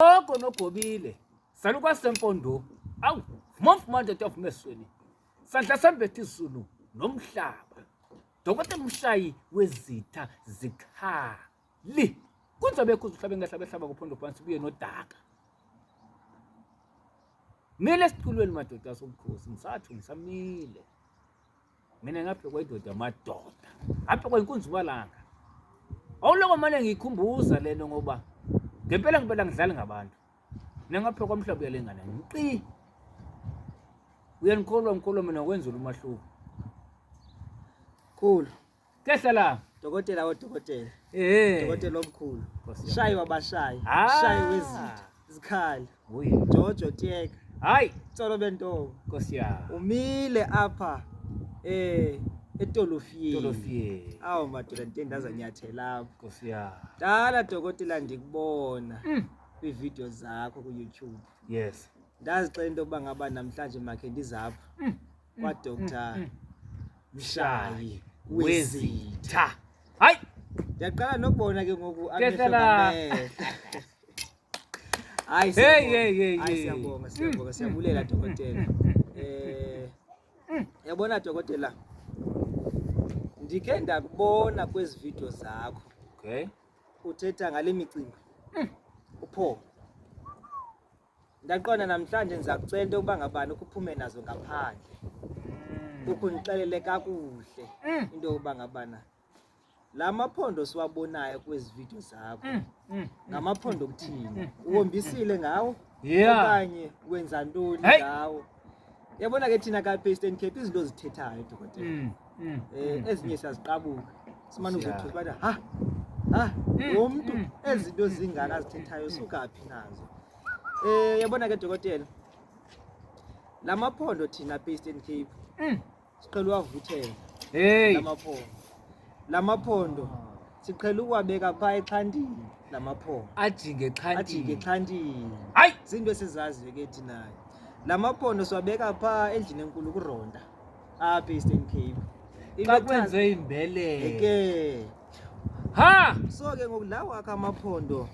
Oko nogobile saluka sempondo awu manje tofuma esweni sandla sambethe izulu nomhlaba dokotela umshayi wezitha zikhali kunzabe khuza uhlabe ngehlaba kuphondo phansi buye nodaka mina esiculweni madoda sobukhosi ngisathu ngisamile mina ngaphe kwedoda madoda apha kwenkunzi balanga awuloko manje ngiyikhumbuza lento ngoba ngempela ngidlala ngabantu nengaphe kwamhlaba uyalengana ngiqi uyanikholwa mina wenza umahluko khulu kehla la dokotela odokotela eh dokotela omkhulu shayi wabashayi shayi wezitha zikhali uyi Jojo Tiyeka hayi tsolo bentombi Nkosi yami umile apha etolofiyeni tolofie awu madoda ntendaza nyathela Nkosi yami dala dokotela ndikubona kwiivideo zakho ku YouTube yes ndazixela into yokuba ngaba namhlanje makhe ndizapha kwa Dr. Mshayi wezitha hayi ndiyaqala nokubona ke ngoku Kehlela. hayi hey siyabonga siyabulela dokotela yabona dokotela ndike ndakubona kwezi video zakho okay uthetha ngale micimbi upho ndaqona namhlanje ndizakucela into yokuba ngabani ukuphume nazo ngaphandle ukundixelele kakuhle into yokuba ngabana la maphondo siwabonayo kwezi video zakho ngamaphondo okuthini uhombisile ngawo okanye wenza ntoni ngawo yabona ke thina ka Eastern Cape izinto zithethayo dokotela ezinye siyaziqabuka simane uzothuka bathi umuntu ezinto zingaka zithethayo suka phi nazo yabona ke dokotela lamaphondo thina Eastern Cape siqhela uwavuthela lamaphondo siqhela ukwabeka pha exhantini lamaphondo ajinge exhantini hayi izinto esizaziyo ke thina lamaphondo siwabeka pha endlini enkulu kuRonda apha Eastern Cape xa kwenze imbeleko ke ha so ke ngokulawo akha amaphondo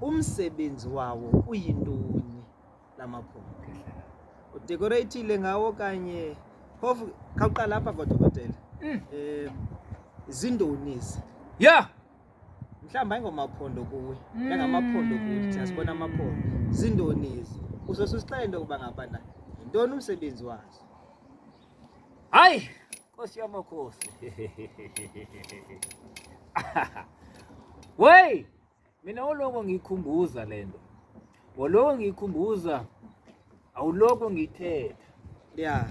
umsebenzi wawo uyintoni lamaphondo udecoratile ngawo kanye phofu khawuqala lapha kodokotela zindonisi yeah mhlamba ingomaphondo kuwe ngamaphondo kuthi siyasibona amaphondo zindonisi uzosusixela into kuba ngabana intoni umsebenzi wazo hayi Nkosi yamakhosi wey mina oloko ngikhumbuza lento woloko ngikhumbuza awuloko ngithetha yeah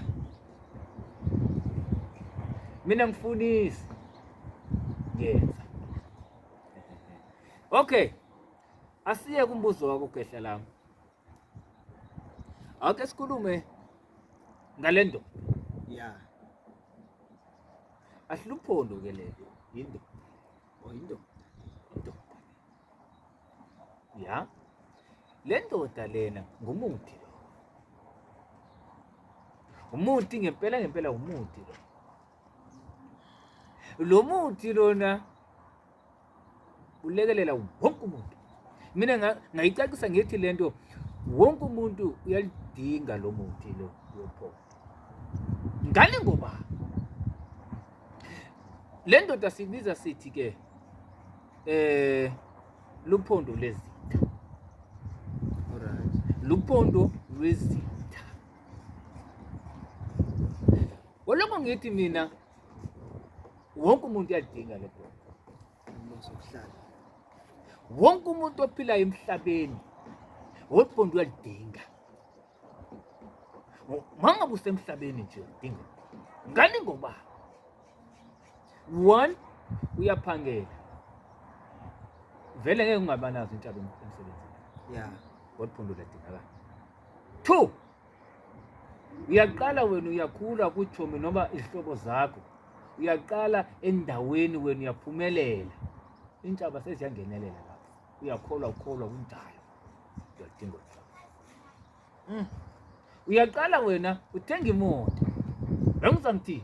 mina ngifunisa ngenza okay asiye kumbuzo wakho gehla lami ake sikhulume ngalento yeah asiluphondo ke lelo yinto ya le ndoda lena ngumuthi lo umuthi ngempela umuthi lo muthi lona ulekelela wonke umuntu mina ngayicacisa ngithi lento wonke umuntu uyalidinga lo muthi lo yophondo ngani ngoba le ndoda sibiza sithi ke luphondo lwezitha alright luphondo lwezitha woloko ngithi mina wonke umuntu uyalidinga le phondo sokuhlala wonke umuntu ophilayo emhlabeni wophondo uyalidinga mangabe usemhlabeni nje udinga ngani ngoba one uyaphangela vele ngeke ungaba nazo intshaba emsebenzini yeah wophondo ladingakala two uyaqala wena uyakhula kuchomi noma izihlobo zakho uyaqala endaweni wena uyaphumelela intshaba seziyangenelela lapho uyakholwa kunjalo uyadinga uyaqala wena uthenga imoto ngizangithi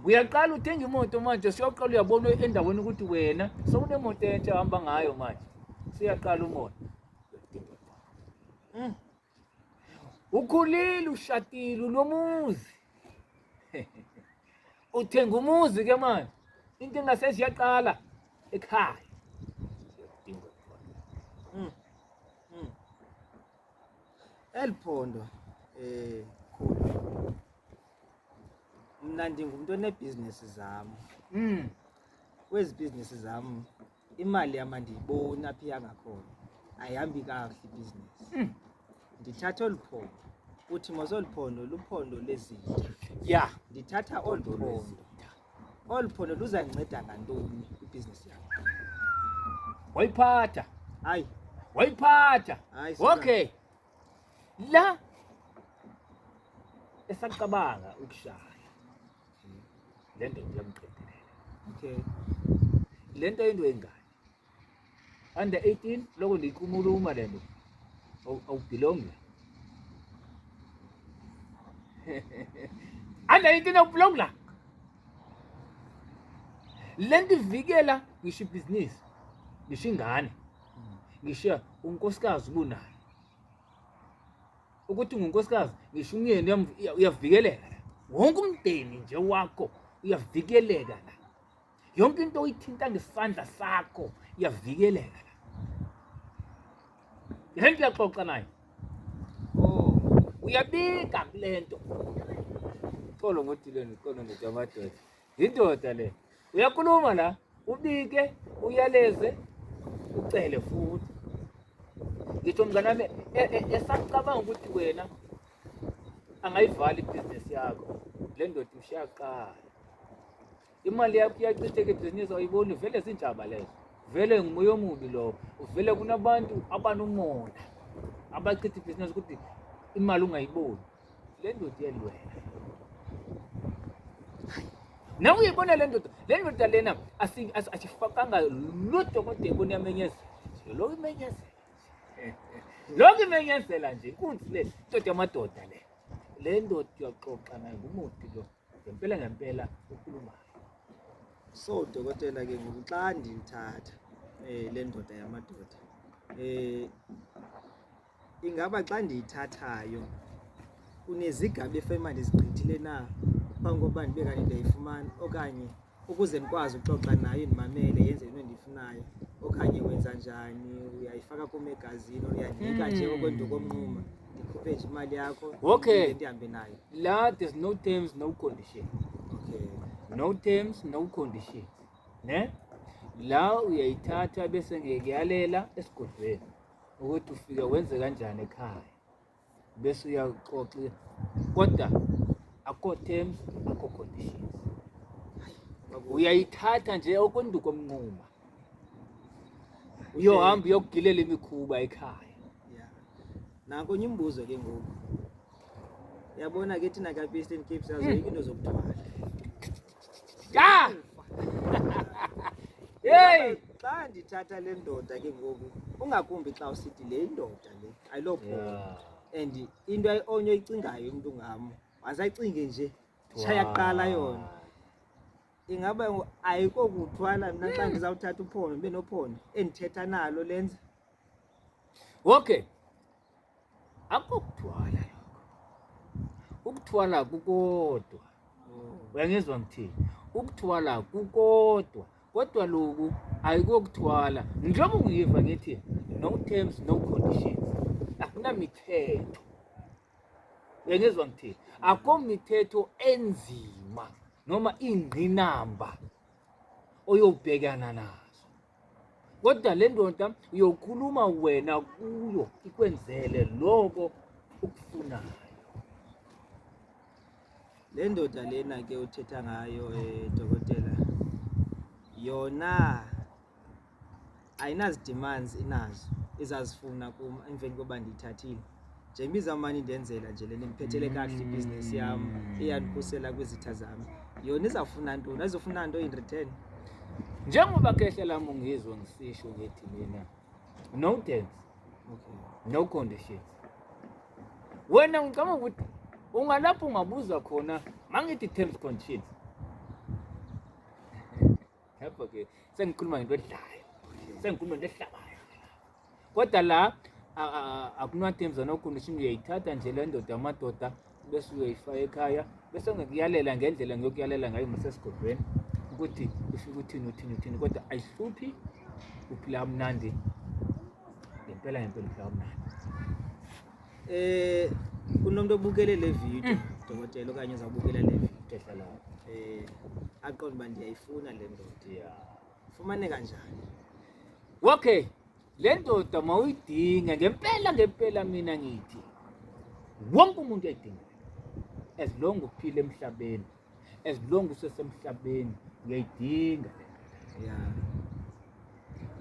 uyaqala uthenga imoto manje siyoqala uyabona endaweni ukuthi wena sewunemoto entsha hamba ngayo manje siyaqala umoya ukhulile ushadile unomuzi uthenga umuzi ke manje into engaseziyaqala ekhaya Eliphondo khulu. Mina ndingumuntu onebhizinesi zami. Kwezi bhizinesi zami imali yami ndiyibona apha yangakhona. Ayihambi kahle ibhizinesi. Ndithatha oluphondo. Uthi mozoluphondo luphondo lwezitha. ya Ndithatha oluphondo. Oluphondo luzanceda ngantoni ibhizinesi yami? wayiphatha Hayi, wayiphatha Hayi, okay la esaqabanga ukushaya lento ngiyamqedelela okay. lento into engane under 18 lokho ndiyikhumuluma lento awubelong la under 18 awubelong la lento ivikela ngisho ibhizinisi ngisho ingane ngisho unkosikazi kunayo ukuthi ngunkosikazi ngisho umyeni uyavikeleka la wonke umndeni nje wakho uyavikeleka la yonke into oyithinta ngesandla sakho iyavikeleka la lento uyaxoxa nayo uyabika kulento xolo ngothileni xolo ngejamadoda indoda le uyakhuluma la ubike uyaleze ucele futhi ngisho mnganami esacabanga ukuthi wena angayivala ibhizinesi yakho le ndoda ushiyaqala imali yakho iyachitheka ibhizinisi awuyiboni vele zinjaba lezo vele ngumoya omubi lowo uvele kunabantu abanomona abachitha ibhizinisi ukuthi imali ungayiboni le ndoda iyelwela nawe uyibona le ndoda lena asifakanga lutho kodwa ibona yamenyezela lokhu imenyezela nje inkunzi le ndoda yamadoda le ndoda uyaxoxa naye ngumuthi lo ngempela ukhulumayo. So dokotela ke ngoku xa ndithatha le ndoda yamadoda ingaba xa ndiyithathayo kunezigaba efema ndizigqithile na phambi kokuba ndibe kanti ndiyayifumana okanye ukuze ndikwazi uxoxa nayo ndimamele yenze into endiyifunayo okanye wenza njani uyayifaka kumagazini uyandinika nje okwendokomnquma ndikhuphe nje imali yakho Okay. ndihambe nayo? La there's no terms no condition. Okay. No terms no condition ne la uyayithatha bese ngekuyalela esigodlweni ukuthi ufika wenze kanjani ekhaya bese uyaxoxa kodwa akho terms akho conditions uyayithatha nje okwenduko omnquma uyohamba uyokugilela imikhuba ekhaya. Yeah. Nanko nyimbuzo ke ngoku. Yabona ke thina ka Eastern Cape sazoyika into zokuthwala. Ya hey Xa ndithatha le ndoda ke ngoku ungakumbi xa usithi le ndoda le ayilopho and into onyo icingayo umuntu ngam wasayicinge nje shayaqala yona ingaba ayiko kuthwala mina xa ndizawuthatha uphondo nibe nophondo endithetha nalo lenze. okay akho kuthwala lokho ukuthwala kukodwa uyangizwa ngithini ukuthwala kukodwa kodwa lokhu ayikokuthwala njengoba ungiyiva ngithi no terms no conditions akunamithetho uyangizwa ngithini akho mithetho enzima noma ingqinamba oyobhekana nazo kodwa le ndoda uyokhuluma wena kuyo ikwenzele lokho ukufunayo. Le ndoda lena ke uthetha ngayo dokotela yona ayinazidemands inazo izazifuna kum emveni koba ndiyithathile njengoba izawumane indenzela nje lena ndiphethele kakuhle ibhizinesi yam iyandikhusela kwizitha zami yona izawufuna ntoni azofuna nto in return Njengoba kehla lami ungizwa ngisisho ngithi mina no terms no conditions wena ngicabanga ukuthi ungalapho ungabuza khona mangithi terms conditions yabo ke sengikhuluma ngento edlayo sengikhuluma ngento ehlabayo kodwa la akunwathemza no-condition, uyayithatha nje le ndoda yamadoda bese uyayifaka ekhaya bese ngikuyalela ngendlela ngiyokuyalela ngayo masesigodweni ukuthi ufike uthini kodwa ayihluphi, uphila kamnandi ngempela uphila kamnandi. Kunomuntu obukele le video dokotela okanye uzawubukela le video Ehlalayo. aqonde uba ndiyayifuna le ndoda. Yeah. Ufumane kanjani? Okay, le ndoda mawuyidinga ngempela mina ngithi wonke umuntu uyayidinga as long uphila emhlabeni, as long usesemhlabeni uyayidinga le ndoda. Yeah.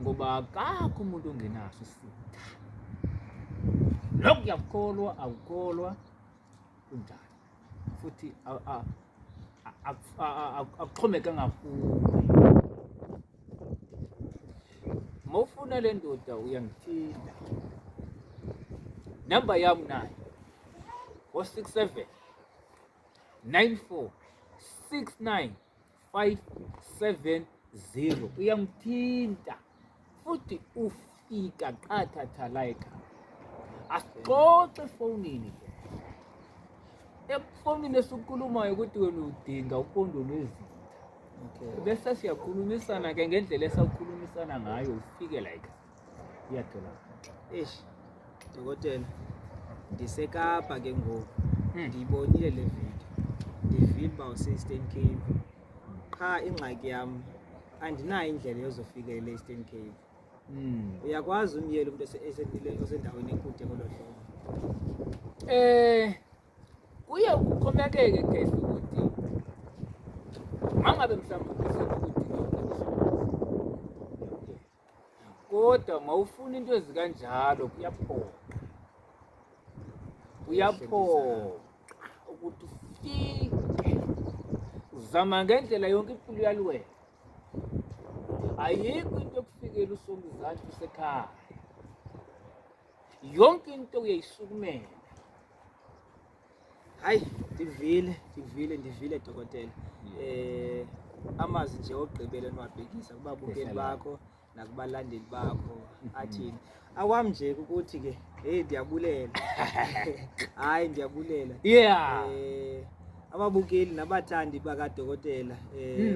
Ngoba akakho umuntu ongenaso isitha. Lokhu uyakholwa awukholwa kunjani futhi akuxhomeka ngakuwe. Mawufuna le ndoda uyangithinta. Number yami nayo 467 94 69 570. Uyangithinta futhi ufika qathatha la ekhaya. Asixoxe efonini ke. Efonini esikhulumayo ukuthi wena udinga uphondo lwezitha. Okay. Bese siyakhulumisana ke ngendlela esawukhulumisana ngayo ufike la ekhaya. Luyatholakala. Dokotela, ndiseKapa ke ngoku. Ndiyibonile le video. Ndivile uba use-Eastern Cape. Qha ingxaki yam andinayo indlela yozofikelela e-Eastern Cape. Uyakwazi umyela umuntu osendaweni ekude ngolo hlobo? Kuye kuxhomekeke ke ukuthi mangabe mhlawumbe kodwa mawufuna into ezikanjalo kuyaphoqa ukuthi ufike uzama ngendlela yonke impilo yalwela. Ayikho into yokufikela usongizansi usekhaya, yonke into uyayisukumela. Hayi, ndivile dokotela. Amazwi nje ogqibela enwabhekisa kubabukeli bakho nakubalandeli bakho athini. Awami nje ukuthi ke ndiyabulela. Hayi ndiyabulela. Yeah. Ababukeli nabathandi bakadokotela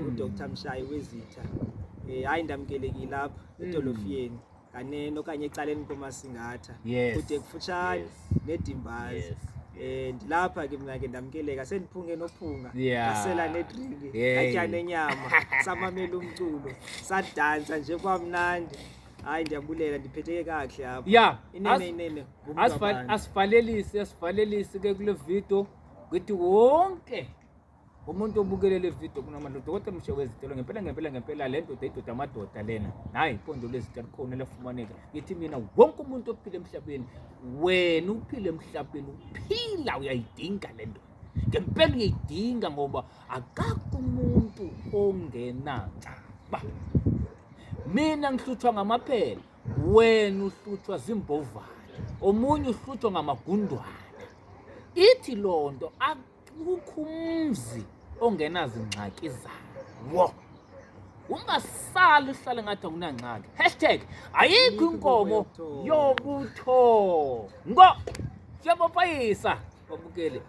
uDr. Mshayi Lwezitha. Hayi ndamkelekile lapha edolofiyeni kanene okanye ecaleni komasingatha kude kufutshane nedimbazi. Ndilapha ke mina ke ndamkeleka sendiphunge nophunga ngasela nedrinki ngatya nenyama samamela umculo sadansa nje kwamnandi. Hayi ndiyabulela ndiphetheke kahle apha. Yeah, inene asivalelisi ke kule video ukuthi wonke umuntu obukele le video kunamandla Dr. Lwezitha ngempela le ndoda idoda amadoda lena hayi iphondo lwezitha likhona lafumaneka. Ngithi mina wonke umuntu ophila emhlabeni, wena uphile emhlabeni uphila uyayidinga le ndoda. Ngempela uyayidinga ngoba akakho umuntu ongenancaba. Mina ngihluthwa ngamaphela, wena uhluthwa zimbovane, omunye uhluthwa ngamagundwane. Ithi lonto akukho umzi ongenazo ingxaki zawo. Ungasali uhlale ngathi akunangxaki. #ayikho inkomo yobutho. Ngo siyabopayisa babukele.